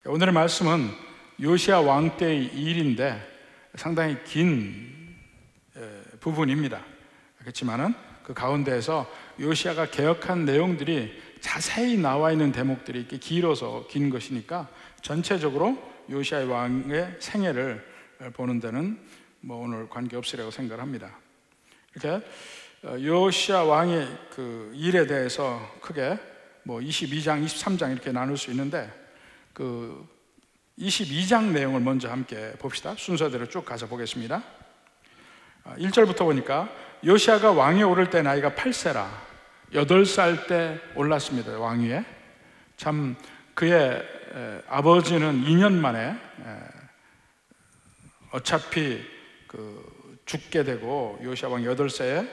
오늘의 말씀은 요시야 왕 때의 일인데 상당히 긴 부분입니다. 그렇지만은 그 가운데에서 요시야가 개혁한 내용들이 자세히 나와 있는 대목들이 이렇게 길어서 긴 것이니까 전체적으로 요시야 왕의 생애를 보는 데는 오늘 관계없으리라고 생각을 합니다. 이렇게 요시야 왕의 그 일에 대해서 크게 22장, 23장 이렇게 나눌 수 있는데 그 22장 내용을 먼저 함께 봅시다. 순서대로 쭉 가서 보겠습니다. 1절부터 보니까 요시야가 왕위에 오를 때 나이가 8세라 8살 때 올랐습니다. 왕위에. 참 그의 아버지는 2년 만에 어차피 죽게 되고 요시야 왕이 8살에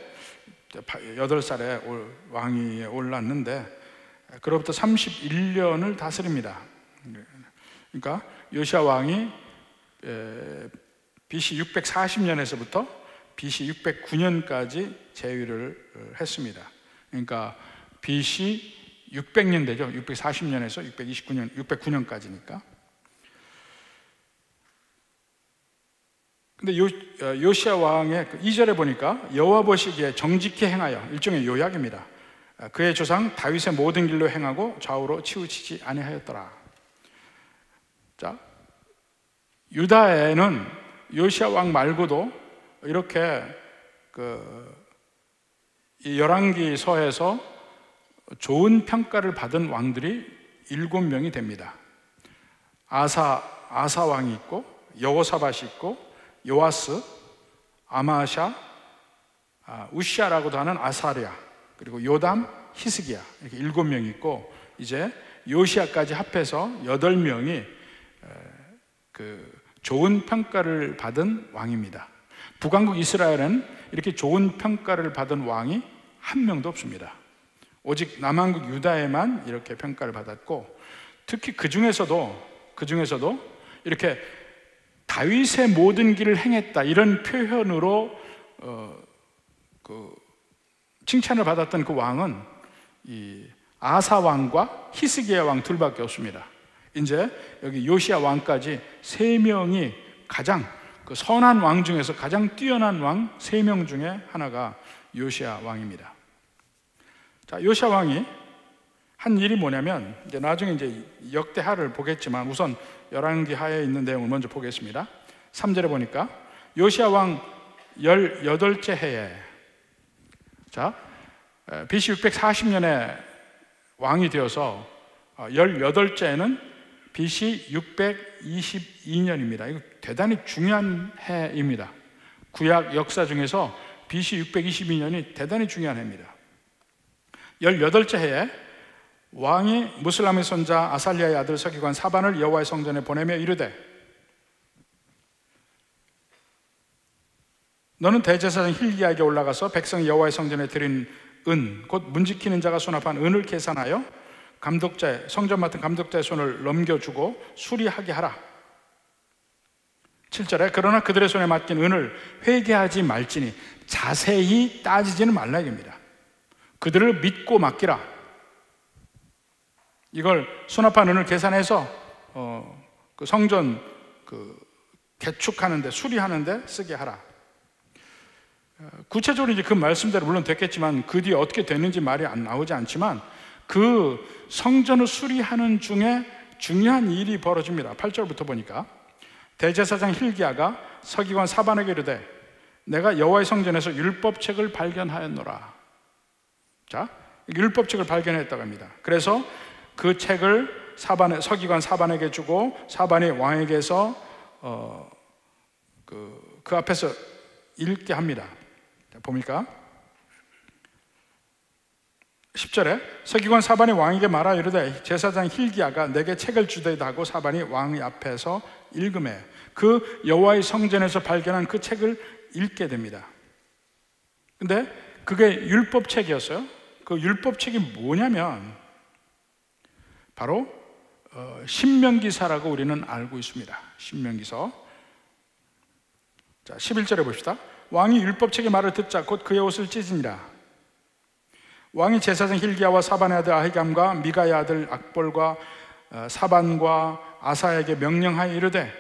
왕위에 올랐는데 그로부터 31년을 다스립니다. 그러니까 요시야 왕이 BC 640년에서부터 BC 609년까지 재위를 했습니다. 그러니까 BC 600년 되죠. 640년에서 609년까지니까. 근데 요시야 왕의 2절에 보니까 여호와 보시기에 정직히 행하여, 일종의 요약입니다. 그의 조상 다윗의 모든 길로 행하고 좌우로 치우치지 아니하였더라. 자, 유다에는 요시야 왕 말고도 이렇게 이 열왕기서에서 좋은 평가를 받은 왕들이 7명이 됩니다. 아사 왕이 있고, 여호사밧이 있고, 요아스, 아마샤, 우시아라고도 하는 아사랴, 그리고 요담, 히스기야, 이렇게 7명이 있고, 이제 요시야까지 합해서 8명이 좋은 평가를 받은 왕입니다. 북왕국 이스라엘은 이렇게 좋은 평가를 받은 왕이 한 명도 없습니다. 오직 남왕국 유다에만 이렇게 평가를 받았고, 특히 그 중에서도 이렇게 다윗의 모든 길을 행했다 이런 표현으로 칭찬을 받았던 그 왕은 이 아사 왕과 히스기야 왕 둘밖에 없습니다. 이제 여기 요시야 왕까지 3명이 가장 선한 왕 중에서 가장 뛰어난 왕 3명 중에 하나가 요시야 왕입니다. 자, 요시야 왕이 한 일이 뭐냐면, 이제 나중에 이제 역대하를 보겠지만 우선 열왕기하에 있는 내용을 먼저 보겠습니다. 3절에 보니까 요시야 왕 18째 해에, 자, BC 640년에 왕이 되어서 18째는 BC 622년입니다. 이거 대단히 중요한 해입니다. 구약 역사 중에서 BC 622년이 대단히 중요한 해입니다. 18째 해에 왕이 무슬람의 손자 아살리아의 아들 서기관 사반을 여호와의 성전에 보내며 이르되, 너는 대제사장 hil기야에게 올라가서 백성이 여호와의 성전에 드린 은, 곧 문지키는 자가 수납한 은을 계산하여 성전 맡은 감독자의 손을 넘겨주고 수리하게 하라. 7절에 그러나 그들의 손에 맡긴 은을 회개하지 말지니 자세히 따지지는 말라 입니다. 그들을 믿고 맡기라. 이걸 수납한 은을 계산해서 그 성전 개축하는데, 수리하는데 쓰게 하라. 구체적으로 이제 그 말씀대로 물론 됐겠지만 그 뒤에 어떻게 됐는지 말이 나오지 않지만 그 성전을 수리하는 중에 중요한 일이 벌어집니다. 8절부터 보니까 대제사장 hil기야가 서기관 사반에게 이르되, 내가 여호와의 성전에서 율법책을 발견하였노라. 자, 율법책을 발견했다고 합니다. 그래서 그 책을 서기관 사반에게 주고 사반이 왕에게서 그 앞에서 읽게 합니다. 자, 봅니까? 10절에 서기관 사반이 왕에게 말하 이르되, 제사장 hil기야가 내게 책을 주되다 하고 사반이 왕의 앞에서 읽음에 그 여호와의 성전에서 발견한 그 책을 읽게 됩니다. 근데 그게 율법책이었어요. 그 율법책이 뭐냐면 바로 신명기사라고 우리는 알고 있습니다. 신명기서. 자, 11절에 봅시다. 왕이 율법책의 말을 듣자 곧 그의 옷을 찢으니라. 왕이 제사장 hil기야와 사반의 아들 아히감과 미가의 아들 악볼과 사반과 아사에게 명령하여 이르되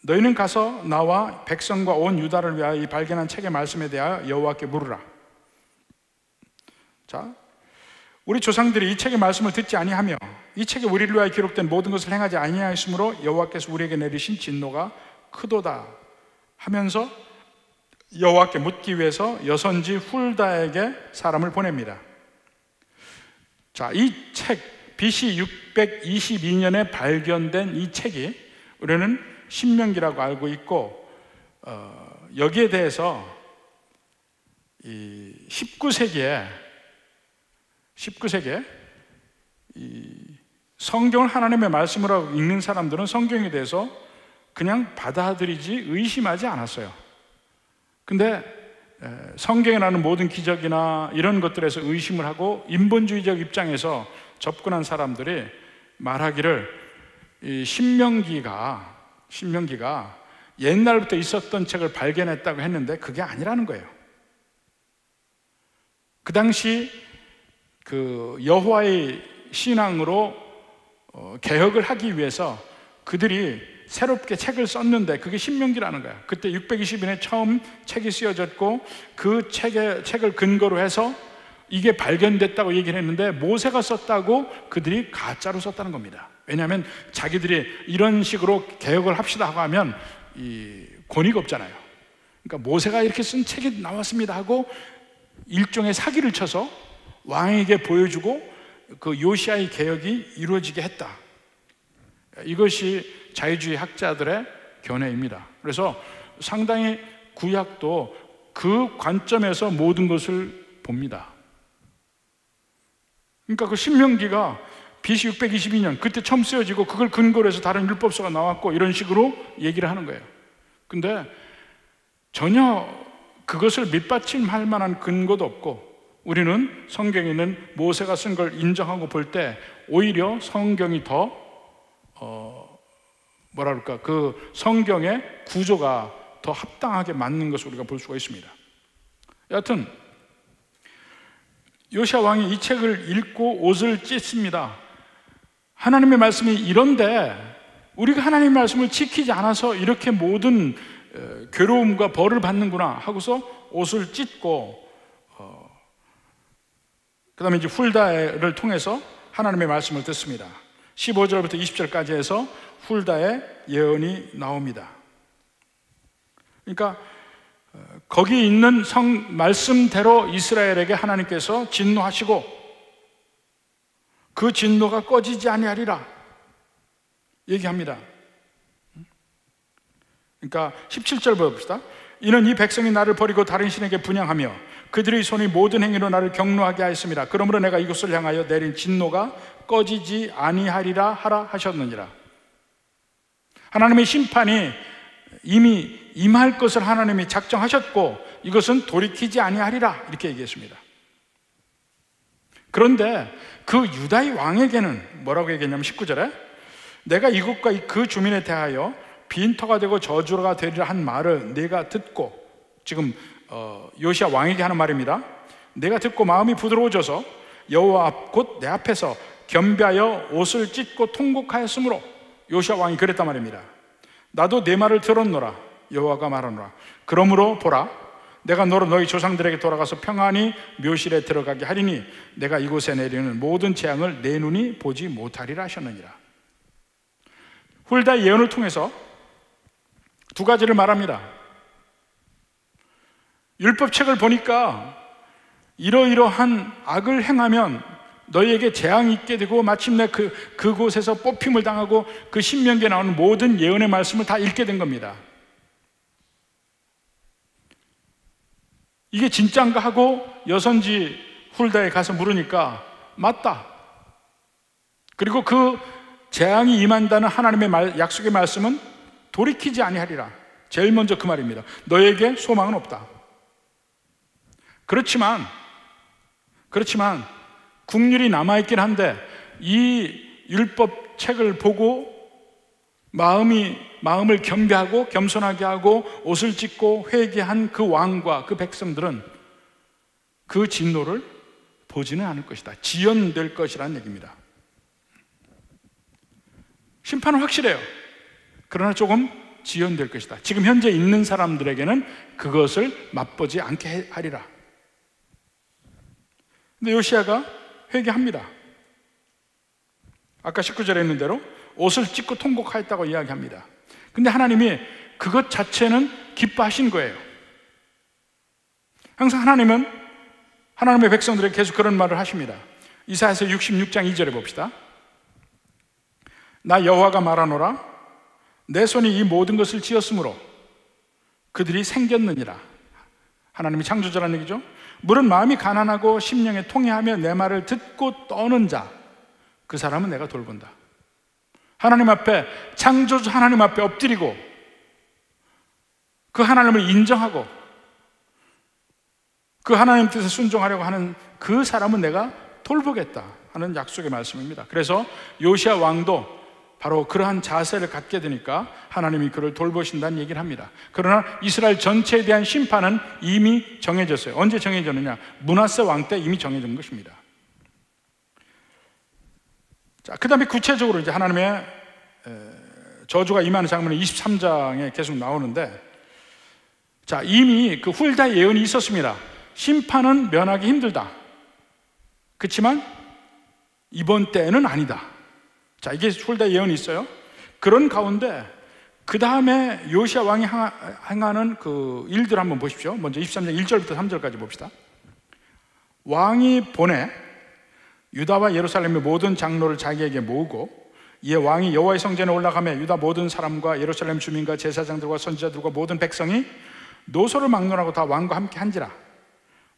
너희는 가서 나와 백성과 온 유다를 위하여 이 발견한 책의 말씀에 대하여 여호와께 물으라. 자, 우리 조상들이 이 책의 말씀을 듣지 아니하며 이 책에 우리를 위하여 기록된 모든 것을 행하지 아니하였으므로 여호와께서 우리에게 내리신 진노가 크도다 하면서 여호와께 묻기 위해서 여선지 훌다에게 사람을 보냅니다. 자, 이 책 BC 622년에 발견된 이 책이 우리는 신명기라고 알고 있고, 여기에 대해서 이 19세기에 이 성경을 하나님의 말씀으로 읽는 사람들은 성경에 대해서 그냥 받아들이지 의심하지 않았어요. 근데 성경에 나오는 모든 기적이나 이런 것들에서 의심을 하고 인본주의적 입장에서 접근한 사람들이 말하기를 이 신명기가 옛날부터 있었던 책을 발견했다고 했는데 그게 아니라는 거예요. 그 당시 그 여호와의 신앙으로 개혁을 하기 위해서 그들이 새롭게 책을 썼는데 그게 신명기라는 거야. 그때 620년에 처음 책이 쓰여졌고 그 책을 근거로 해서 이게 발견됐다고 얘기를 했는데 모세가 썼다고 그들이 가짜로 썼다는 겁니다. 왜냐하면 자기들이 이런 식으로 개혁을 합시다 하고 하면 이 권위가 없잖아요. 그러니까 모세가 이렇게 쓴 책이 나왔습니다 하고 일종의 사기를 쳐서 왕에게 보여주고 그 요시아의 개혁이 이루어지게 했다. 이것이 자유주의 학자들의 견해입니다. 그래서 상당히 구약도 그 관점에서 모든 것을 봅니다. 그러니까 그 신명기가 BC 622년 그때 처음 쓰여지고 그걸 근거로 해서 다른 율법서가 나왔고 이런 식으로 얘기를 하는 거예요. 근데 전혀 그것을 밑받침할 만한 근거도 없고, 우리는 성경에 있는 모세가 쓴 걸 인정하고 볼 때 오히려 성경이 더 그 성경의 구조가 더 합당하게 맞는 것을 우리가 볼 수가 있습니다. 여하튼 요시야 왕이 이 책을 읽고 옷을 찢습니다. 하나님의 말씀이 이런데 우리가 하나님의 말씀을 지키지 않아서 이렇게 모든 괴로움과 벌을 받는구나 하고서 옷을 찢고, 그 다음에 이제 훌다를 통해서 하나님의 말씀을 듣습니다. 15절부터 20절까지 해서 훌다의 예언이 나옵니다. 그러니까 거기 있는 말씀대로 이스라엘에게 하나님께서 진노하시고 그 진노가 꺼지지 아니하리라 얘기합니다. 그러니까 17절 봅시다. 이는 이 백성이 나를 버리고 다른 신에게 분향하며 그들의 손이 모든 행위로 나를 경노하게 하였습니다. 그러므로 내가 이곳을 향하여 내린 진노가 꺼지지 아니하리라 하라 하셨느니라. 하나님의 심판이 이미 임할 것을 하나님이 작정하셨고 이것은 돌이키지 아니하리라 이렇게 얘기했습니다. 그런데 그 유다의 왕에게는 뭐라고 얘기했냐면 19절에 내가 이곳과 그 주민에 대하여 빈터가 되고 저주가 되리라 한 말을 내가 듣고, 지금 요시야 왕에게 하는 말입니다. 내가 듣고 마음이 부드러워져서 여호와 앞 곧 내 앞에서 겸비하여 옷을 찢고 통곡하였으므로, 요시야 왕이 그랬단 말입니다. 나도 내 말을 들었노라. 여호와가 말하노라. 그러므로 보라, 내가 너로 너희 조상들에게 돌아가서 평안히 묘실에 들어가게 하리니 내가 이곳에 내리는 모든 재앙을 내 눈이 보지 못하리라 하셨느니라. 훌다의 예언을 통해서 두 가지를 말합니다. 율법책을 보니까 이러이러한 악을 행하면 너희에게 재앙이 있게 되고 마침내 그곳에서 뽑힘을 당하고 그 신명기에 나오는 모든 예언의 말씀을 다 읽게 된 겁니다. 이게 진짜인가 하고 여선지 훌다에 가서 물으니까 맞다. 그리고 그 재앙이 임한다는 하나님의 약속의 말씀은 돌이키지 아니하리라. 제일 먼저 그 말입니다. 너에게 소망은 없다. 그렇지만 국률이 남아있긴 한데 이 율법책을 보고 마음을 겸비하고 겸손하게 하고 옷을 찢고 회개한 그 왕과 그 백성들은 그 진노를 보지는 않을 것이다. 지연될 것이라는 얘기입니다. 심판은 확실해요. 그러나 조금 지연될 것이다. 지금 현재 있는 사람들에게는 그것을 맛보지 않게 하리라. 근데 요시야가 회개합니다. 아까 19절에 있는 대로 옷을 찢고 통곡하였다고 이야기합니다. 근데 하나님이 그것 자체는 기뻐하신 거예요. 항상 하나님은 하나님의 백성들에게 계속 그런 말을 하십니다. 이사야서 66장 2절에 봅시다. 나 여호와가 말하노라 내 손이 이 모든 것을 지었으므로 그들이 생겼느니라. 하나님이 창조자라는 얘기죠. 물은 마음이 가난하고 심령에 통회하며 내 말을 듣고 떠는 자, 그 사람은 내가 돌본다. 하나님 앞에, 창조주 하나님 앞에 엎드리고 그 하나님을 인정하고 그 하나님 뜻에 순종하려고 하는 그 사람은 내가 돌보겠다 하는 약속의 말씀입니다. 그래서 요시야 왕도 바로 그러한 자세를 갖게 되니까 하나님이 그를 돌보신다는 얘기를 합니다. 그러나 이스라엘 전체에 대한 심판은 이미 정해졌어요. 언제 정해졌느냐? 므낫세 왕 때 이미 정해진 것입니다. 자, 그 다음에 구체적으로 이제 하나님의 저주가 임하는 장면은 23장에 계속 나오는데, 자, 이미 그 훌다의 예언이 있었습니다. 심판은 면하기 힘들다. 그렇지만 이번 때는 아니다. 자, 이게 훌다의 예언이 있어요. 그런 가운데 그 다음에 요시야 왕이 행하는 그 일들 한번 보십시오. 먼저 23장 1절부터 3절까지 봅시다. 왕이 보내 유다와 예루살렘의 모든 장로를 자기에게 모으고 이에 왕이 여호와의 성전에 올라가며 유다 모든 사람과 예루살렘 주민과 제사장들과 선지자들과 모든 백성이 노소를 막론하고 다 왕과 함께 한지라.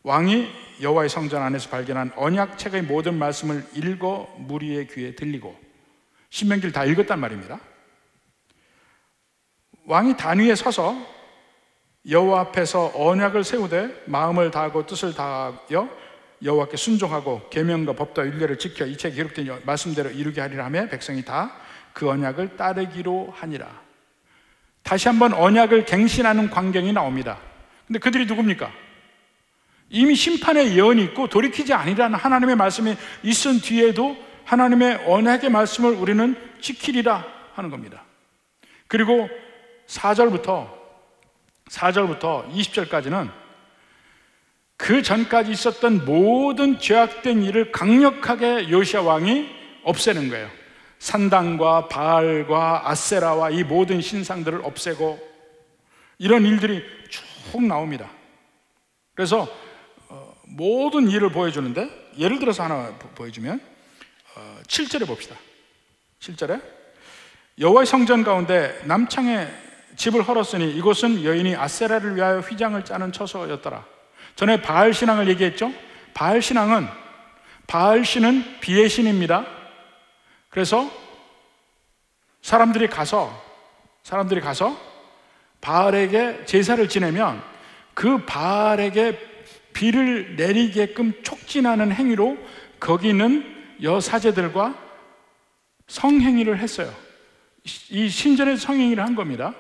왕이 여호와의 성전 안에서 발견한 언약책의 모든 말씀을 읽어 무리의 귀에 들리고, 신명기를 다 읽었단 말입니다. 왕이 단 위에 서서 여호와 앞에서 언약을 세우되 마음을 다하고 뜻을 다하여 여호와께 순종하고 계명과 법도와 율례를 지켜 이 책에 기록된 말씀대로 이루게 하리라 하며 백성이 다 그 언약을 따르기로 하니라. 다시 한번 언약을 갱신하는 광경이 나옵니다. 근데 그들이 누굽니까? 이미 심판의 예언이 있고 돌이키지 아니라는 하나님의 말씀이 있은 뒤에도 하나님의 언약의 말씀을 우리는 지키리라 하는 겁니다. 그리고 4절부터 20절까지는 그 전까지 있었던 모든 죄악된 일을 강력하게 요시야 왕이 없애는 거예요. 산당과 바알과 아세라와 이 모든 신상들을 없애고, 이런 일들이 쭉 나옵니다. 그래서 모든 일을 보여주는데, 예를 들어서 하나 보여주면 7절에 봅시다. 7절에 여호와의 성전 가운데 남창에 집을 헐었으니 이곳은 여인이 아세라를 위하여 휘장을 짜는 처소였더라. 전에 바알 신앙을 얘기했죠. 바알 신은 비의 신입니다. 그래서 사람들이 가서 바알에게 제사를 지내면 그 바알에게 비를 내리게끔 촉진하는 행위로 거기 있는 여사제들과 성행위를 했어요. 이 신전에서 성행위를 한 겁니다.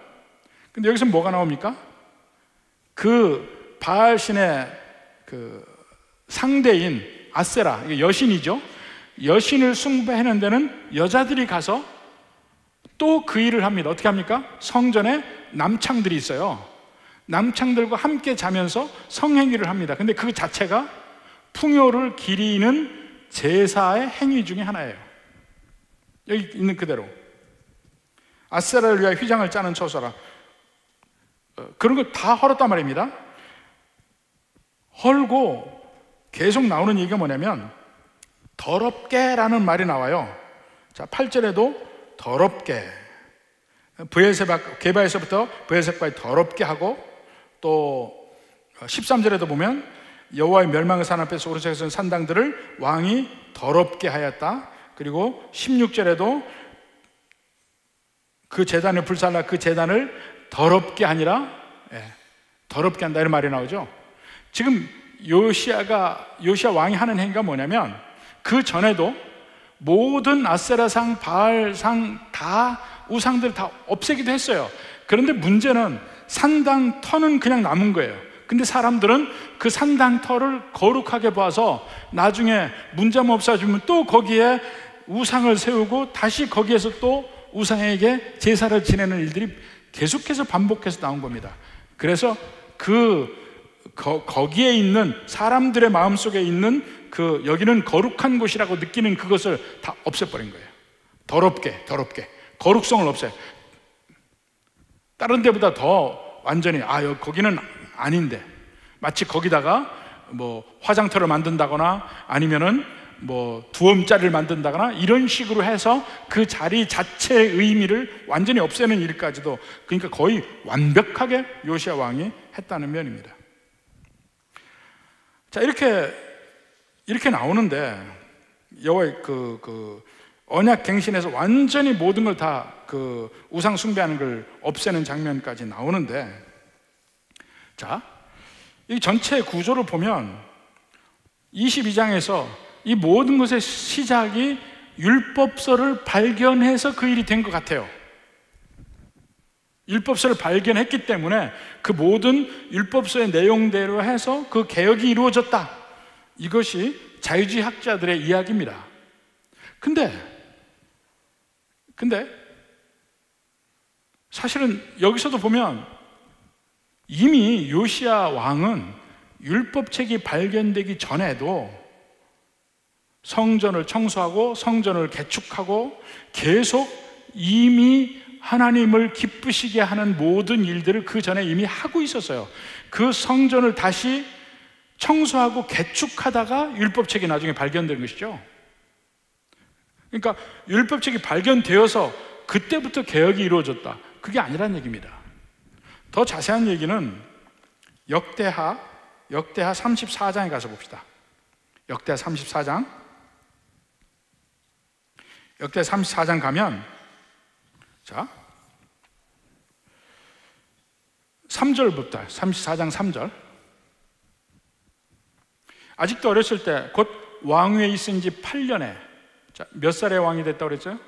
근데 여기서 뭐가 나옵니까? 그 바알 신의 그 상대인 아세라, 이게 여신이죠. 여신을 숭배하는 데는 여자들이 가서 또 그 일을 합니다. 어떻게 합니까? 성전에 남창들이 있어요. 남창들과 함께 자면서 성행위를 합니다. 근데 그 자체가 풍요를 기리는 제사의 행위 중에 하나예요. 여기 있는 그대로 아세라를 위하여 휘장을 짜는 처소라. 그런 걸 다 헐었단 말입니다. 헐고 계속 나오는 얘기가 뭐냐면 더럽게라는 말이 나와요. 자, 8절에도 더럽게, 게바에서부터 브엘세바에 더럽게 하고, 또 13절에도 보면 여호와의 멸망의 산 앞에서 오른쪽에 선 산당들을 왕이 더럽게 하였다. 그리고 16절에도 그 제단을 불살라 그 제단을 더럽게 하니라. 더럽게 한다 이런 말이 나오죠. 지금 요시야 왕이 하는 행위가 뭐냐면, 그 전에도 모든 아세라상, 바알상 다 우상들 다 없애기도 했어요. 그런데 문제는 산당 터는 그냥 남은 거예요. 근데 사람들은 그 산당 터를 거룩하게 봐서 나중에 문제만 없어지면 또 거기에 우상을 세우고 다시 거기에서 또 우상에게 제사를 지내는 일들이 계속해서 반복해서 나온 겁니다. 그래서 거기에 있는 사람들의 마음속에 있는 여기는 거룩한 곳이라고 느끼는 그것을 다 없애버린 거예요. 더럽게 거룩성을 없애요. 다른 데보다 더 완전히 거기는 아닌데, 마치 거기다가 뭐 화장터를 만든다거나 아니면은 뭐 두엄자리를 만든다거나 이런 식으로 해서 그 자리 자체의 의미를 완전히 없애는 일까지도, 그러니까 거의 완벽하게 요시야 왕이 했다는 면입니다. 자, 이렇게 나오는데 여호와의 언약 갱신에서 완전히 모든 걸 다 우상 숭배하는 걸 없애는 장면까지 나오는데, 자, 이 전체 구조를 보면 22장에서 이 모든 것의 시작이 율법서를 발견해서 그 일이 된 것 같아요. 율법서를 발견했기 때문에 그 모든 율법서의 내용대로 해서 그 개혁이 이루어졌다. 이것이 자유주의 학자들의 이야기입니다. 근데 사실은 여기서도 보면 이미 요시야 왕은 율법책이 발견되기 전에도 성전을 청소하고 성전을 개축하고 계속 이미 하나님을 기쁘시게 하는 모든 일들을 그 전에 이미 하고 있었어요. 그 성전을 다시 청소하고 개축하다가 율법책이 나중에 발견된 것이죠. 그러니까 율법책이 발견되어서 그때부터 개혁이 이루어졌다, 그게 아니란 얘기입니다. 더 자세한 얘기는 역대하 34장에 가서 봅시다. 역대하 34장 가면, 자, 3절부터 34장 3절. 아직도 어렸을 때, 곧 왕위에 있은 지 8년에, 자, 몇 살에 왕이 됐다고 그랬죠?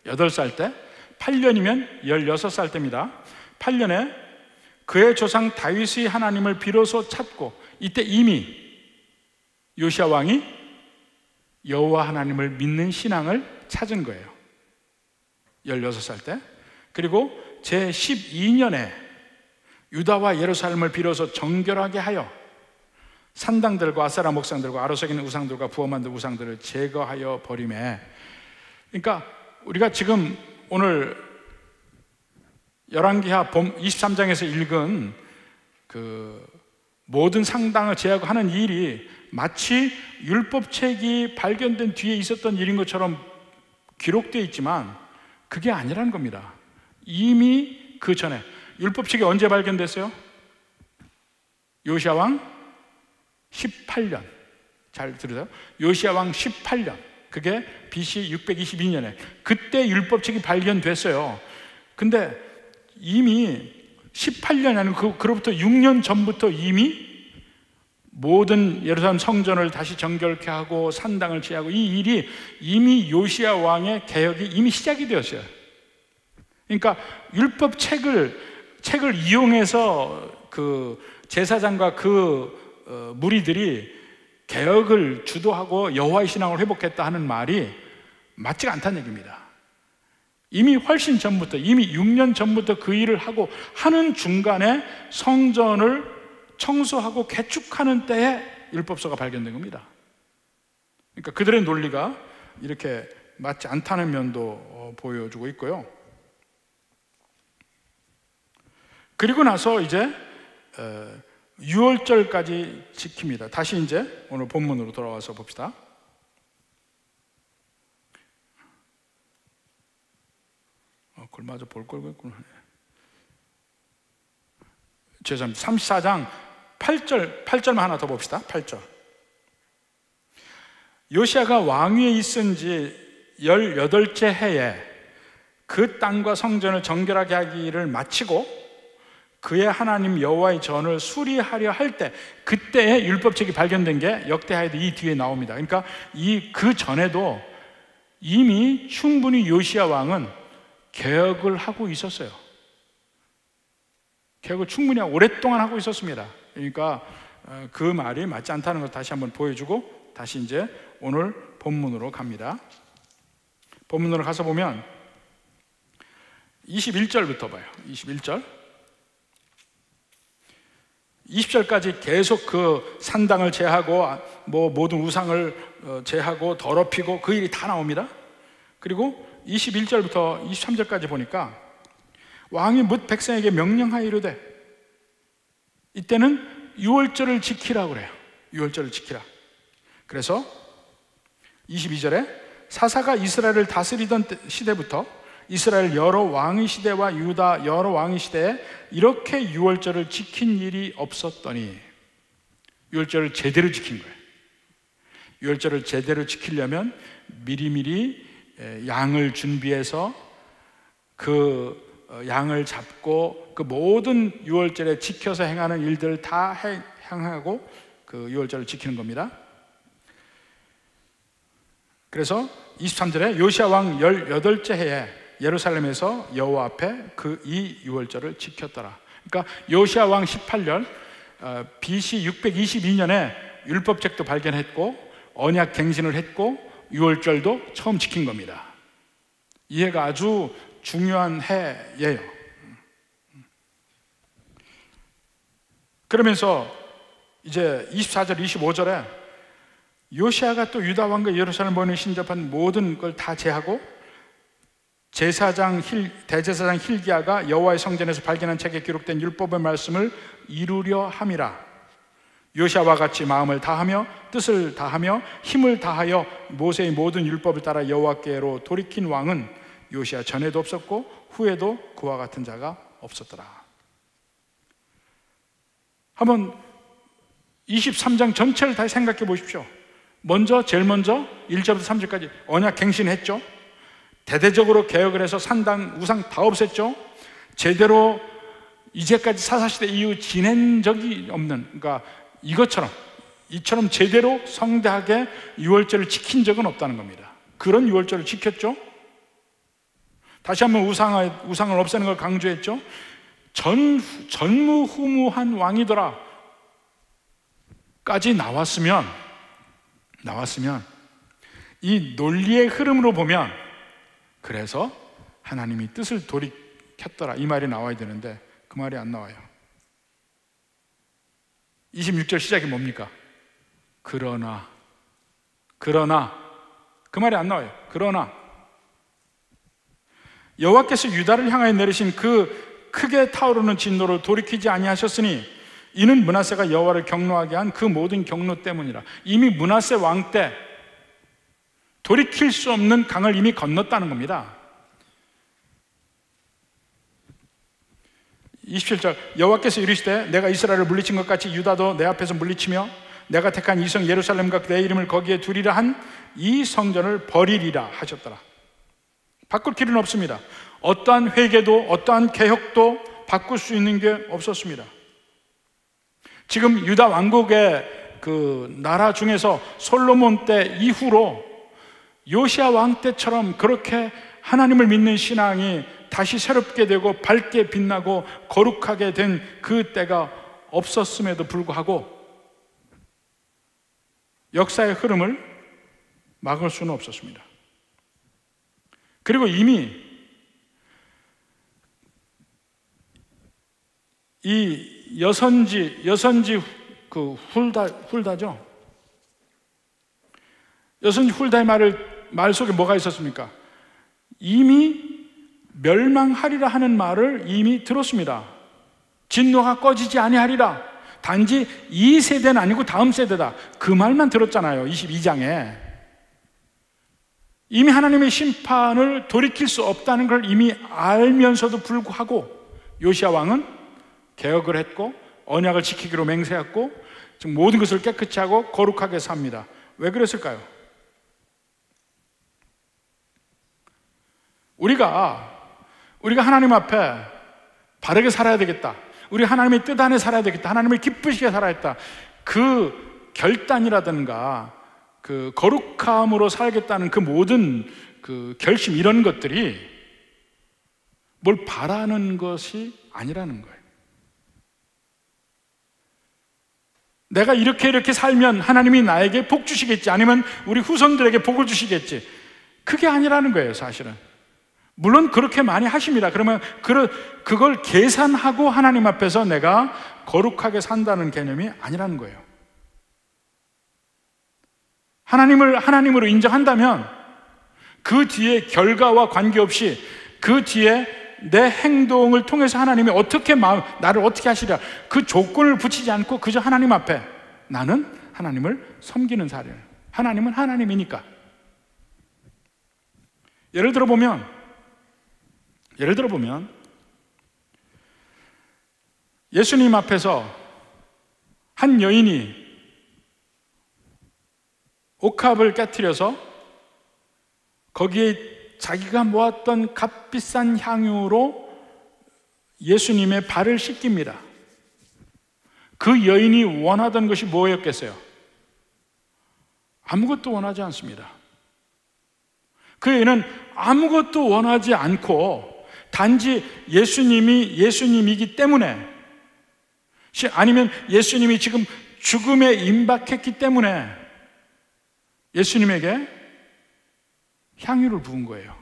8살 때. 8년이면 16살 때입니다. 8년에 그의 조상 다윗이 하나님을 비로소 찾고, 이때 이미 요시야 왕이 여호와 하나님을 믿는 신앙을 찾은 거예요. 16살 때. 그리고 제12년에 유다와 예루살렘을 비로소 정결하게 하여 산당들과 아세라 목상들과 아로새기는 우상들과 부어 만든 우상들을 제거하여 버리매. 그러니까 우리가 지금 오늘 열왕기하 23장에서 읽은 그 모든 상당을 제하고 하는 일이 마치 율법책이 발견된 뒤에 있었던 일인 것처럼 기록되어 있지만 그게 아니라는 겁니다. 이미 그 전에, 율법책이 언제 발견됐어요? 요시야 왕 18년. 잘 들으세요. 요시야 왕 18년. 그게 BC 622년에 그때 율법책이 발견됐어요. 근데 이미 18년이 아니고 그로부터 6년 전부터 이미 모든 예루살렘 성전을 다시 정결케 하고 산당을 제하고 이 일이 이미 요시야 왕의 개혁이 이미 시작이 되었어요. 그러니까 율법책을 이용해서 그 제사장과 무리들이 개혁을 주도하고 여호와의 신앙을 회복했다 하는 말이 맞지가 않다는 얘기입니다. 이미 훨씬 전부터, 이미 6년 전부터 그 일을 하고 하는 중간에 성전을 청소하고 개축하는 때에 율법서가 발견된 겁니다. 그러니까 그들의 논리가 이렇게 맞지 않다는 면도 보여주고 있고요. 그리고 나서 이제 6월절까지 지킵니다. 다시 이제 오늘 본문으로 돌아와서 봅시다. 그걸 마저 볼 걸 그랬구나. 죄송합니다. 34장 8절만 하나 더 봅시다. 8절. 요시야가 왕위에 있은 지 18째 해에 그 땅과 성전을 정결하게 하기를 마치고 그의 하나님 여호와의 전을 수리하려 할 때, 그때에 율법책이 발견된 게 역대하에도 이 뒤에 나옵니다. 그러니까 그 전에도 이미 충분히 요시야 왕은 개혁을 하고 있었어요. 개혁을 충분히 오랫동안 하고 있었습니다. 그러니까 그 말이 맞지 않다는 걸 다시 한번 보여주고 다시 이제 오늘 본문으로 갑니다. 본문으로 가서 보면 21절부터 봐요. 21절. 20절까지 계속 그 산당을 제하고 뭐 모든 우상을 제하고 더럽히고 그 일이 다 나옵니다. 그리고 21절부터 23절까지 보니까 왕이 뭇 백성에게 명령하여 이르되, 이때는 유월절을 지키라고 그래요. 유월절을 지키라. 그래서 22절에 사사가 이스라엘을 다스리던 시대부터 이스라엘 여러 왕의 시대와 유다 여러 왕의 시대에 이렇게 유월절을 지킨 일이 없었더니, 유월절을 제대로 지킨 거예요. 유월절을 제대로 지키려면 미리미리 양을 준비해서 그 양을 잡고 그 모든 유월절에 지켜서 행하는 일들을 다 행하고 그 유월절을 지키는 겁니다. 그래서 23절에 요시야 왕 18째 해에 예루살렘에서 여호와 앞에 이 유월절을 지켰더라. 그러니까 요시야 왕 18년 BC 622년에 율법책도 발견했고 언약 갱신을 했고 유월절도 처음 지킨 겁니다. 이 해가 아주 중요한 해예요. 그러면서 이제 24절 25절에 요시야가 또 유다 왕과 예루살렘 모인에 신접한 모든 걸 다 제하고 대제사장 hil기야가 여호와의 성전에서 발견한 책에 기록된 율법의 말씀을 이루려 함이라. 요시야와 같이 마음을 다하며 뜻을 다하며 힘을 다하여 모세의 모든 율법을 따라 여호와께로 돌이킨 왕은 요시야 전에도 없었고 후에도 그와 같은 자가 없었더라. 한번 23장 전체를 다시 생각해 보십시오. 제일 먼저 1절부터 3절까지 언약 갱신했죠. 대대적으로 개혁을 해서 산당, 우상 다 없앴죠. 제대로 이제까지 사사시대 이후 지낸 적이 없는, 그러니까 이처럼 제대로 성대하게 유월절을 지킨 적은 없다는 겁니다. 그런 유월절을 지켰죠. 다시 한번 우상을 없애는 걸 강조했죠. 전무후무한 왕이더라 까지 나왔으면 이 논리의 흐름으로 보면 그래서 하나님이 뜻을 돌이켰더라 이 말이 나와야 되는데 그 말이 안 나와요. 26절 시작이 뭡니까? 그러나 그 말이 안 나와요. 그러나 여호와께서 유다를 향하여 내리신 그 크게 타오르는 진노를 돌이키지 아니하셨으니 이는 므낫세가 여호와를 경노하게 한 그 모든 경노 때문이라. 이미 므낫세 왕 때 돌이킬 수 없는 강을 이미 건넜다는 겁니다. 27절 여호와께서 이르시되 내가 이스라엘을 물리친 것 같이 유다도 내 앞에서 물리치며 내가 택한 이 성 예루살렘과 내 이름을 거기에 두리라 한 이 성전을 버리리라 하셨더라. 바꿀 길은 없습니다. 어떠한 회개도 어떠한 개혁도 바꿀 수 있는 게 없었습니다. 지금 유다 왕국의 그 나라 중에서 솔로몬 때 이후로 요시야 왕 때처럼 그렇게 하나님을 믿는 신앙이 다시 새롭게 되고 밝게 빛나고 거룩하게 된 그 때가 없었음에도 불구하고 역사의 흐름을 막을 수는 없었습니다. 그리고 이미 이 여선지 그 훌다죠. 여선지 훌다의 말 속에 뭐가 있었습니까? 이미 멸망하리라 하는 말을 이미 들었습니다. 진노가 꺼지지 아니하리라. 단지 이 세대는 아니고 다음 세대다. 그 말만 들었잖아요. 22장에. 이미 하나님의 심판을 돌이킬 수 없다는 걸 이미 알면서도 불구하고 요시야 왕은 개혁을 했고 언약을 지키기로 맹세했고 지금 모든 것을 깨끗이 하고 거룩하게 삽니다. 왜 그랬을까요? 우리가 하나님 앞에 바르게 살아야 되겠다. 우리 하나님의 뜻 안에 살아야 되겠다. 하나님을 기쁘시게 살아야 했다. 그 결단이라든가 그 거룩함으로 살겠다는 그 모든 그 결심 이런 것들이 뭘 바라는 것이 아니라는 거예요. 내가 이렇게 살면 하나님이 나에게 복 주시겠지, 아니면 우리 후손들에게 복을 주시겠지. 그게 아니라는 거예요. 사실은 물론 그렇게 많이 하십니다. 그러면 그걸 계산하고 하나님 앞에서 내가 거룩하게 산다는 개념이 아니라는 거예요. 하나님을 하나님으로 인정한다면 그 뒤에 결과와 관계없이 그 뒤에 내 행동을 통해서 하나님이 나를 어떻게 하시랴, 그 조건을 붙이지 않고 그저 하나님 앞에 나는 하나님을 섬기는 사례예요. 하나님은 하나님이니까. 예를 들어 보면 예수님 앞에서 한 여인이 옥합을 깨트려서 거기에 자기가 모았던 값비싼 향유로 예수님의 발을 씻깁니다. 그 여인이 원하던 것이 뭐였겠어요? 아무것도 원하지 않습니다. 그 여인은 아무것도 원하지 않고 단지 예수님이기 때문에, 아니면 예수님이 지금 죽음에 임박했기 때문에 예수님에게 향유를 부은 거예요.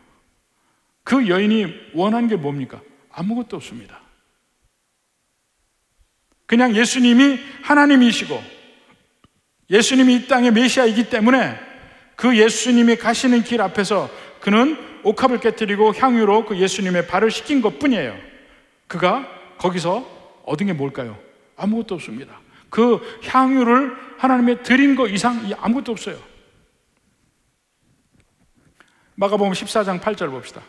그 여인이 원한 게 뭡니까? 아무것도 없습니다. 그냥 예수님이 하나님이시고 예수님이 이 땅의 메시아이기 때문에 그 예수님이 가시는 길 앞에서 그는 옥합을 깨뜨리고 향유로 그 예수님의 발을 씻긴 것뿐이에요. 그가 거기서 얻은 게 뭘까요? 아무것도 없습니다. 그 향유를 하나님께 드린 것 이상 아무것도 없어요. 마가복음 14장 8절 봅시다.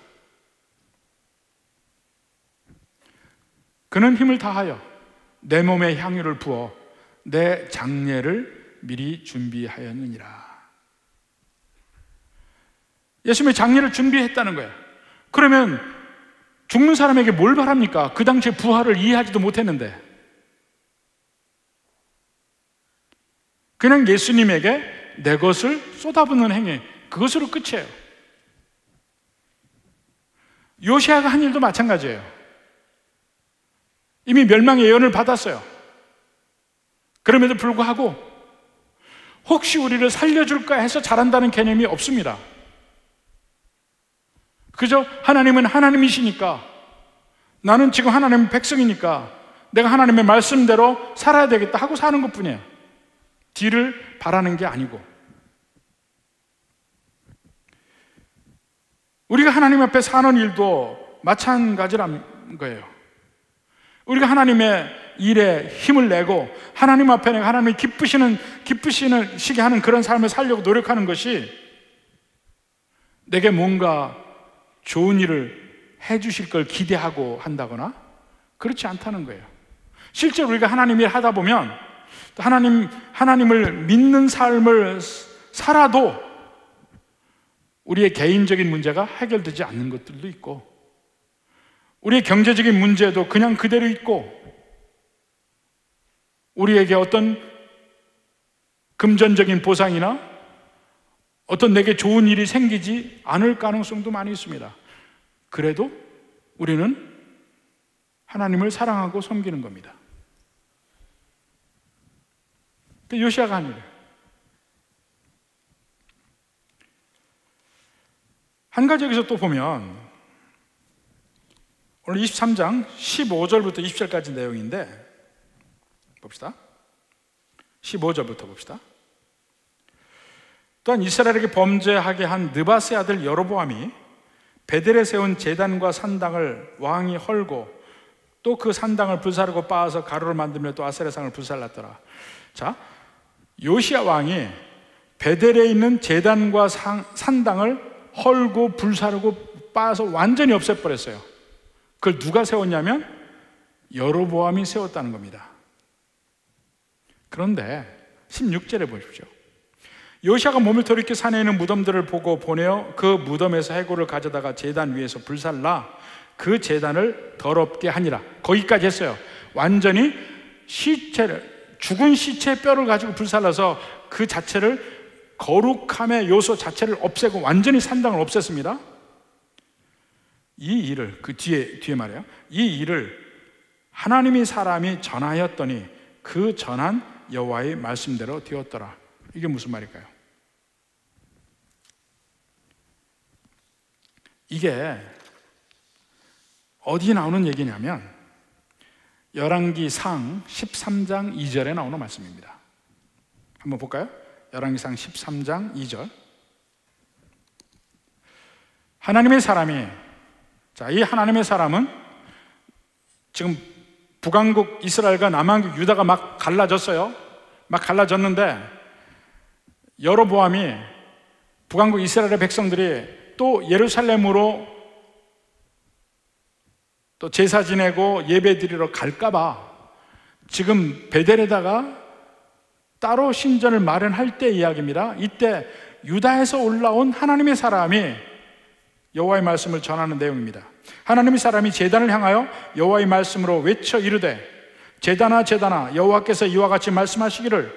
그는 힘을 다하여 내 몸에 향유를 부어 내 장례를 미리 준비하였느니라. 예수님의 장례를 준비했다는 거예요. 그러면 죽는 사람에게 뭘 바랍니까? 그 당시에 부활을 이해하지도 못했는데 그냥 예수님에게 내 것을 쏟아붓는 행위, 그것으로 끝이에요. 요시아가 한 일도 마찬가지예요. 이미 멸망의 예언을 받았어요. 그럼에도 불구하고 혹시 우리를 살려줄까 해서 잘한다는 개념이 없습니다. 그저 하나님은 하나님이시니까, 나는 지금 하나님의 백성이니까 내가 하나님의 말씀대로 살아야 되겠다 하고 사는 것뿐이에요. 뒤를 바라는 게 아니고. 우리가 하나님 앞에 사는 일도 마찬가지라는 거예요. 우리가 하나님의 일에 힘을 내고 하나님 앞에 내가 하나님이 기쁘시게 하는 그런 삶을 살려고 노력하는 것이 내게 뭔가 좋은 일을 해주실 걸 기대하고 한다거나 그렇지 않다는 거예요. 실제로 우리가 하나님 일 하다 보면 하나님을 믿는 삶을 살아도 우리의 개인적인 문제가 해결되지 않는 것들도 있고, 우리의 경제적인 문제도 그냥 그대로 있고, 우리에게 어떤 금전적인 보상이나 어떤 내게 좋은 일이 생기지 않을 가능성도 많이 있습니다. 그래도 우리는 하나님을 사랑하고 섬기는 겁니다. 요시아가 한 일이에요. 한 가지 여기서 또 보면 오늘 23장 15절부터 20절까지 내용인데 봅시다. 15절부터 봅시다. 또한 이스라엘에게 범죄하게 한 느바스의 아들 여로보암이 베델에 세운 제단과 산당을 왕이 헐고 또 그 산당을 불사르고 빻아서 가루를 만들며 또 아세라상을 불살랐더라. 자, 요시야 왕이 베델에 있는 제단과 산당을 헐고 불사르고 빻아서 완전히 없애버렸어요. 그걸 누가 세웠냐면 여로보암이 세웠다는 겁니다. 그런데 16절에 보십시오. 요시야가 몸을 돌이켜 산에 있는 무덤들을 보고 보내어 그 무덤에서 해골을 가져다가 제단 위에서 불살라 그 제단을 더럽게 하니라. 거기까지 했어요. 완전히 죽은 시체의 뼈를 가지고 불살라서 그 자체를 거룩함의 요소 자체를 없애고 완전히 산당을 없앴습니다. 이 일을 그 뒤에 말이에요. 이 일을 하나님이 사람이 전하였더니 그 전한 여호와의 말씀대로 되었더라. 이게 무슨 말일까요? 이게 어디 나오는 얘기냐면 열왕기상 13장 2절에 나오는 말씀입니다. 한번 볼까요? 열왕기상 13장 2절. 하나님의 사람이, 자, 이 하나님의 사람은 지금 북왕국 이스라엘과 남왕국 유다가 막 갈라졌어요. 막 갈라졌는데 여로보암이 북왕국 이스라엘의 백성들이 또 예루살렘으로 또 제사 지내고 예배 드리러 갈까봐 지금 베델에다가 따로 신전을 마련할 때 이야기입니다. 이때 유다에서 올라온 하나님의 사람이 여호와의 말씀을 전하는 내용입니다. 하나님의 사람이 제단을 향하여 여호와의 말씀으로 외쳐 이르되 제단아 제단아 여호와께서 이와 같이 말씀하시기를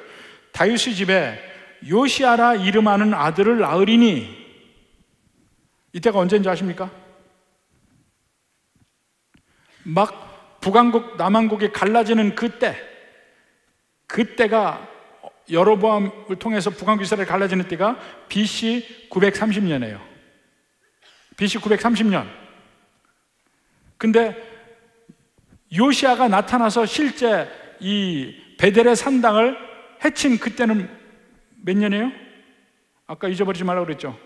다윗의 집에 요시아라 이름하는 아들을 낳으리니. 이때가 언제인지 아십니까? 막 북왕국 남왕국이 갈라지는 그때가 여로보암을 통해서 북왕국 이스라엘이 갈라지는 때가 BC 930년이에요. BC 930년. 근데 요시아가 나타나서 실제 이 베델의 산당을 해친 그때는 몇 년이에요? 아까 잊어버리지 말라고 그랬죠?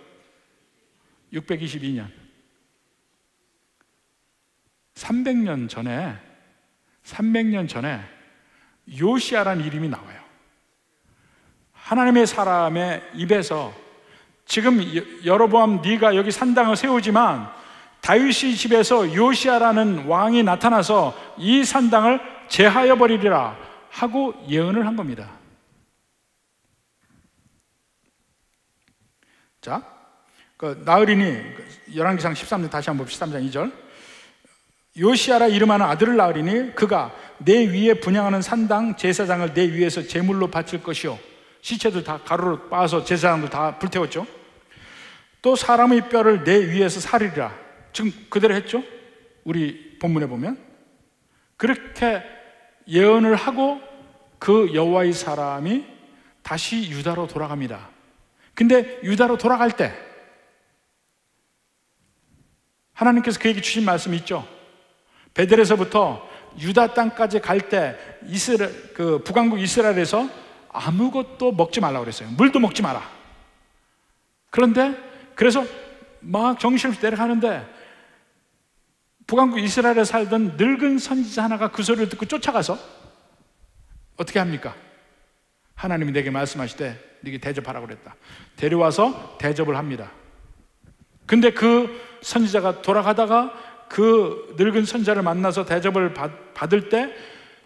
622년. 300년 전에 요시아라는 이름이 나와요. 하나님의 사람의 입에서 지금 여로보암 네가 여기 산당을 세우지만 다윗의 집에서 요시아라는 왕이 나타나서 이 산당을 제하여 버리리라 하고 예언을 한 겁니다. 자, 나으리니 열왕기상 13장 다시 한번 봅시다. 13장 2절. 요시아라 이름하는 아들을 낳으리니 그가 내 위에 분향하는 산당 제사장을 내 위에서 제물로 바칠 것이요. 시체들 다 가루로 빻아서 제사장도 다 불태웠죠. 또 사람의 뼈를 내 위에서 사리리라. 지금 그대로 했죠. 우리 본문에 보면 그렇게 예언을 하고 그 여호와의 사람이 다시 유다로 돌아갑니다. 근데 유다로 돌아갈 때 하나님께서 그에게 주신 말씀이 있죠. 베델에서부터 유다 땅까지 갈 때 북왕국 이스라엘에서 아무것도 먹지 말라고 그랬어요. 물도 먹지 마라. 그래서 막 정신없이 내려가는데 북왕국 이스라엘에 살던 늙은 선지자 하나가 그 소리를 듣고 쫓아가서 어떻게 합니까? 하나님이 내게 말씀하시되 네게 대접하라고 그랬다. 데려와서 대접을 합니다. 근데 그 선지자가 돌아가다가 그 늙은 선지자를 만나서 대접을 받을 때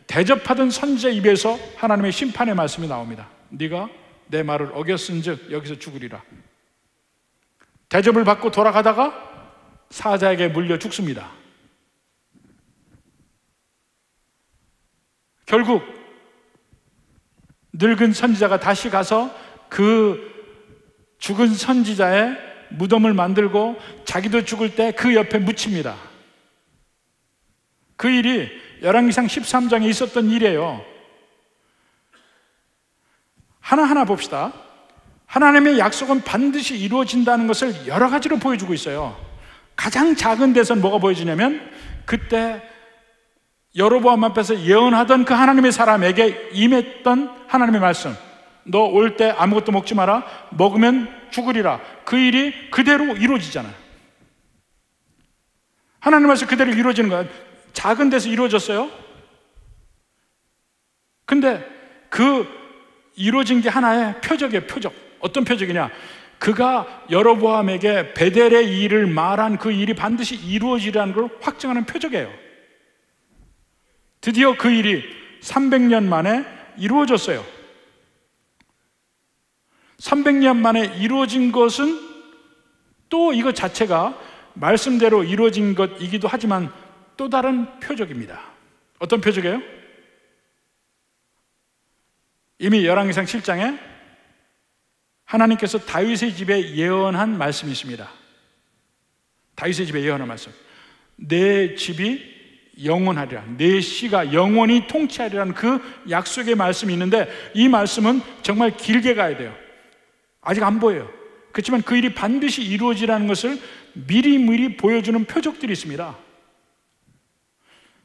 대접하던 선지자 입에서 하나님의 심판의 말씀이 나옵니다. 네가 내 말을 어겼은즉 여기서 죽으리라. 대접을 받고 돌아가다가 사자에게 물려 죽습니다. 결국 늙은 선지자가 다시 가서 그 죽은 선지자의 무덤을 만들고 자기도 죽을 때 그 옆에 묻힙니다. 그 일이 열왕기상 13장에 있었던 일이에요. 하나하나 봅시다. 하나님의 약속은 반드시 이루어진다는 것을 여러 가지로 보여주고 있어요. 가장 작은 데서는 뭐가 보여지냐면 그때 여로보암 앞에서 예언하던 그 하나님의 사람에게 임했던 하나님의 말씀. 너 올 때 아무것도 먹지 마라. 먹으면 죽으리라. 그 일이 그대로 이루어지잖아요. 하나님의 말씀 그대로 이루어지는 거야. 작은 데서 이루어졌어요. 근데 그 이루어진 게 하나의 표적이에요. 표적. 어떤 표적이냐? 그가 여로보암에게 베델의 일을 말한 그 일이 반드시 이루어지라는 걸 확증하는 표적이에요. 드디어 그 일이 300년 만에 이루어졌어요. 300년 만에 이루어진 것은 또 이것 자체가 말씀대로 이루어진 것이기도 하지만 또 다른 표적입니다. 어떤 표적이에요? 이미 열왕기상 7장에 하나님께서 다윗의 집에 예언한 말씀이 있습니다. 다윗의 집에 예언한 말씀. 내 집이 영원하리라. 내 씨가 영원히 통치하리라는 그 약속의 말씀이 있는데 이 말씀은 정말 길게 가야 돼요. 아직 안 보여요. 그렇지만 그 일이 반드시 이루어지라는 것을 미리미리 보여주는 표적들이 있습니다.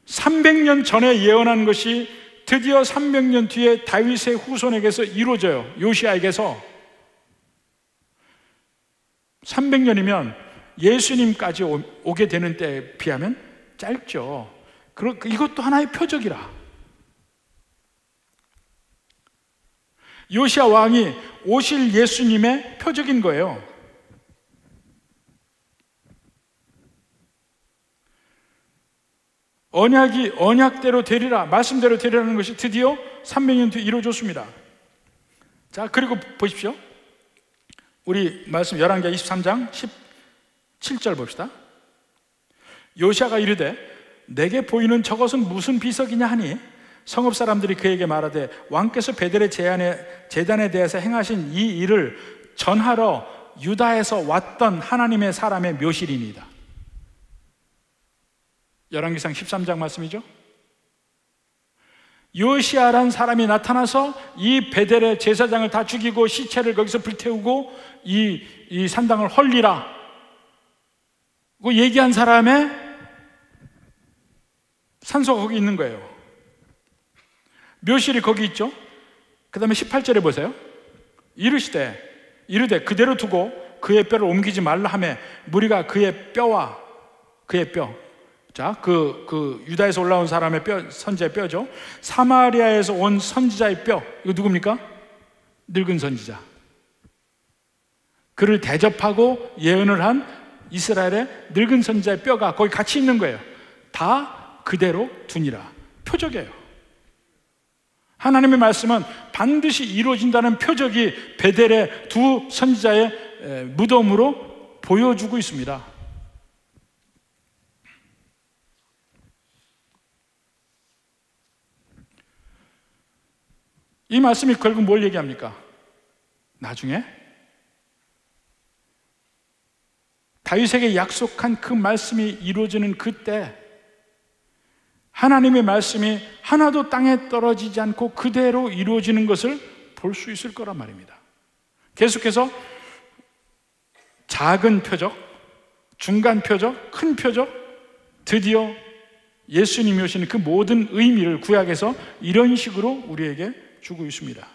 300년 전에 예언한 것이 드디어 300년 뒤에 다윗의 후손에게서 이루어져요. 요시야에게서. 300년이면 예수님까지 오게 되는 때에 비하면 짧죠. 이것도 하나의 표적이라. 요시야 왕이 오실 예수님의 표적인 거예요. 언약이 언약대로 되리라, 말씀대로 되리라는 것이 드디어 300년 뒤에 이루어졌습니다. 자, 그리고 보십시오. 우리 말씀 열왕기하 23장 17절 봅시다. 요시야가 이르되 내게 보이는 저것은 무슨 비석이냐 하니 성읍 사람들이 그에게 말하되 왕께서 베델의 제단에 대해서 행하신 이 일을 전하러 유다에서 왔던 하나님의 사람의 묘실이니이다. 열왕기상 13장 말씀이죠. 요시야란 사람이 나타나서 이 베델의 제사장을 다 죽이고 시체를 거기서 불태우고 이 산당을 헐리라 그 얘기한 사람의 산소가 거기 있는 거예요. 묘실이 거기 있죠. 그 다음에 18절에 보세요. 이르되 그대로 두고 그의 뼈를 옮기지 말라 하매 무리가 그의 뼈와 그의 뼈, 자, 그 유다에서 올라온 사람의 뼈, 선지자의 뼈죠. 사마리아에서 온 선지자의 뼈, 이거 누굽니까? 늙은 선지자. 그를 대접하고 예언을 한 이스라엘의 늙은 선지자의 뼈가 거기 같이 있는 거예요. 다 그대로 두니라. 표적이에요. 하나님의 말씀은 반드시 이루어진다는 표적이 베델의 두 선지자의 무덤으로 보여주고 있습니다. 이 말씀이 결국 뭘 얘기합니까? 나중에 다윗에게 약속한 그 말씀이 이루어지는 그때 하나님의 말씀이 하나도 땅에 떨어지지 않고 그대로 이루어지는 것을 볼 수 있을 거란 말입니다. 계속해서 작은 표적, 중간 표적, 큰 표적, 드디어 예수님이 오시는 그 모든 의미를 구약에서 이런 식으로 우리에게 주고 있습니다.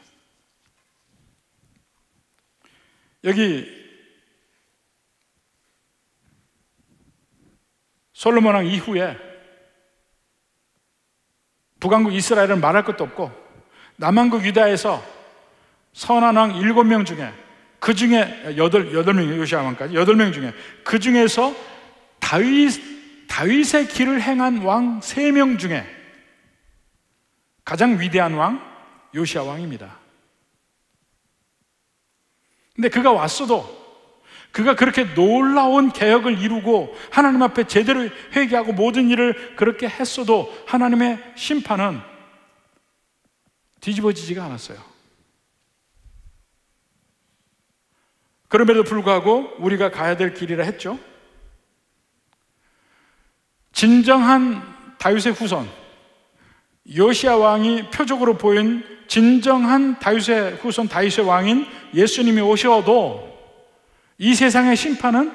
여기 솔로몬 왕 이후에 북왕국 이스라엘은 말할 것도 없고 남왕국 유다에서 선한 왕 7명 중에 그 중에 8명, 요시야 왕까지 8명 중에 그 중에서 다윗의 길을 행한 왕 3명 중에 가장 위대한 왕 요시야 왕입니다. 근데 그가 왔어도 그가 그렇게 놀라운 개혁을 이루고 하나님 앞에 제대로 회개하고 모든 일을 그렇게 했어도 하나님의 심판은 뒤집어지지가 않았어요. 그럼에도 불구하고 우리가 가야 될 길이라 했죠. 진정한 다윗의 후손 요시야 왕이 표적으로 보인 진정한 다윗의 후손 다윗의 왕인 예수님이 오셔도 이 세상의 심판은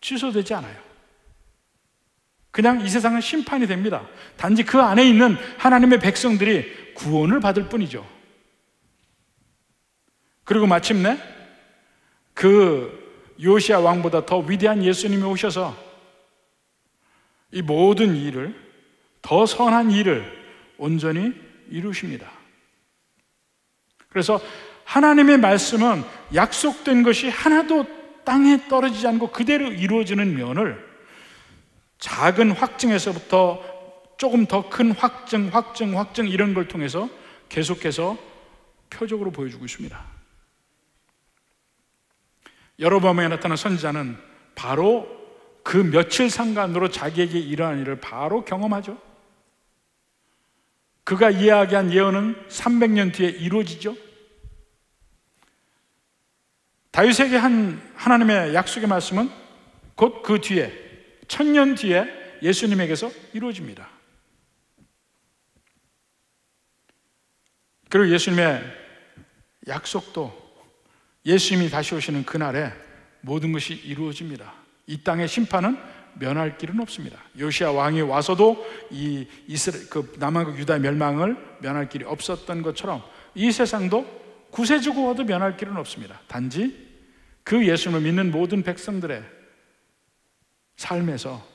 취소되지 않아요. 그냥 이 세상은 심판이 됩니다. 단지 그 안에 있는 하나님의 백성들이 구원을 받을 뿐이죠. 그리고 마침내 그 요시야 왕보다 더 위대한 예수님이 오셔서 이 모든 일을, 더 선한 일을 온전히 이루십니다. 그래서 하나님의 말씀은 약속된 것이 하나도 땅에 떨어지지 않고 그대로 이루어지는 면을 작은 확증에서부터 조금 더 큰 확증 이런 걸 통해서 계속해서 표적으로 보여주고 있습니다. 여로보암에 나타난 선지자는 바로 그 며칠 상간으로 자기에게 일어난 일을 바로 경험하죠. 그가 이야기한 예언은 300년 뒤에 이루어지죠. 다윗에게 한 하나님의 약속의 말씀은 곧 그 뒤에 1000년 뒤에 예수님에게서 이루어집니다. 그리고 예수님의 약속도 예수님이 다시 오시는 그날에 모든 것이 이루어집니다. 이 땅의 심판은 면할 길은 없습니다. 요시야 왕이 와서도 이 남한국 유다 멸망을 면할 길이 없었던 것처럼 이 세상도 구세주가 와도 면할 길은 없습니다. 단지 그 예수님을 믿는 모든 백성들의 삶에서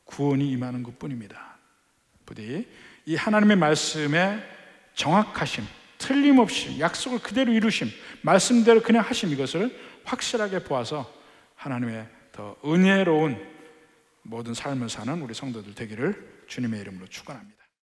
구원이 임하는 것뿐입니다. 부디 이 하나님의 말씀의 정확하심, 틀림없이 약속을 그대로 이루심, 말씀대로 그냥 하심, 이것을 확실하게 보아서 하나님의 더 은혜로운 모든 삶을 사는 우리 성도들 되기를 주님의 이름으로 축원합니다.